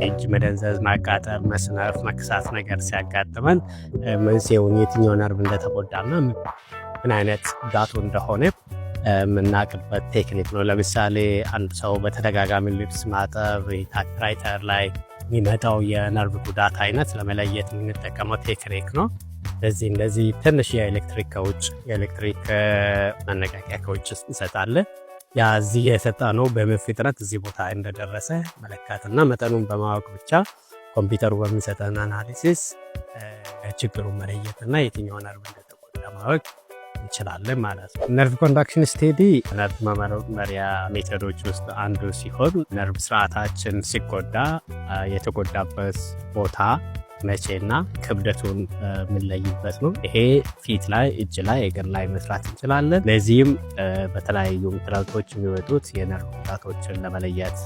እጅ መደንዘዝ፣ ማቃጠል፣ መስነፍ፣ መክሳት ነገር ሲያጋጥመን መንስኤውን የትኛው ነርቭ እንደተጎዳና ምን አይነት ጉዳቱ እንደሆነ የምናውቅበት ቴክኒክ ነው። ለምሳሌ አንድ ሰው በተደጋጋሚ ልብስ ማጠብ ታይፕራይተር ላይ የሚመጣው የነርቭ ጉዳት አይነት ለመለየት የምንጠቀመው ቴክኒክ ነው። እንደዚህ ትንሽ የኤሌክትሪክ መነቃቂያ ከውጭ እንሰጣለን። ያ እዚህ የሰጠነው በምን ፍጥነት እዚህ ቦታ እንደደረሰ መለካትና መጠኑን በማወቅ ብቻ ኮምፒውተሩ በሚሰጠን አናሊሲስ ችግሩን መለየትና የትኛው ነርቭ እንደተጎዳ ማወቅ እንችላለን ማለት ነው። ነርቭ ኮንዳክሽን ስቴዲ ነርቭ መመርመሪያ ሜቶዶች ውስጥ አንዱ ሲሆን ነርቭ ስርዓታችን ሲጎዳ የተጎዳበት ቦታ መቼና ክብደቱን የምንለይበት ነው። ይሄ ፊት ላይ፣ እጅ ላይ፣ እግር ላይ መስራት እንችላለን። ለዚህም በተለያዩ ምክንያቶች የሚወጡት የነርቭ ጉዳቶችን ለመለየት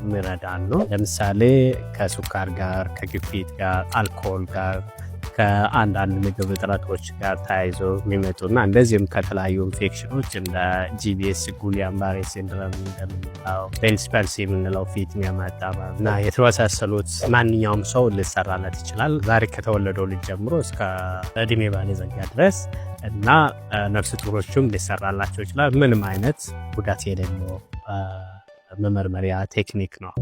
የሚረዳን ነው። ለምሳሌ ከሱካር ጋር፣ ከግፊት ጋር፣ አልኮል ጋር፣ ከአንዳንድ ምግብ እጥረቶች ጋር ተያይዞ የሚመጡና እንደዚህም ከተለያዩ ኢንፌክሽኖች እንደ ጂቢኤስ ጉሊያን-ባሬ ሲንድሮም እንደምንለው ቤልስ ፐልሲ የምንለው ፊት የሚያመጣ እና የተወሳሰሉት ማንኛውም ሰው ሊሰራለት ይችላል። ዛሬ ከተወለደው ልጅ ጀምሮ እስከ እድሜ ባለጸጋ ድረስ እና ነፍሰ ጡሮችም ሊሰራላቸው ይችላል። ምንም አይነት ጉዳት የሌለው መመርመሪያ ቴክኒክ ነው።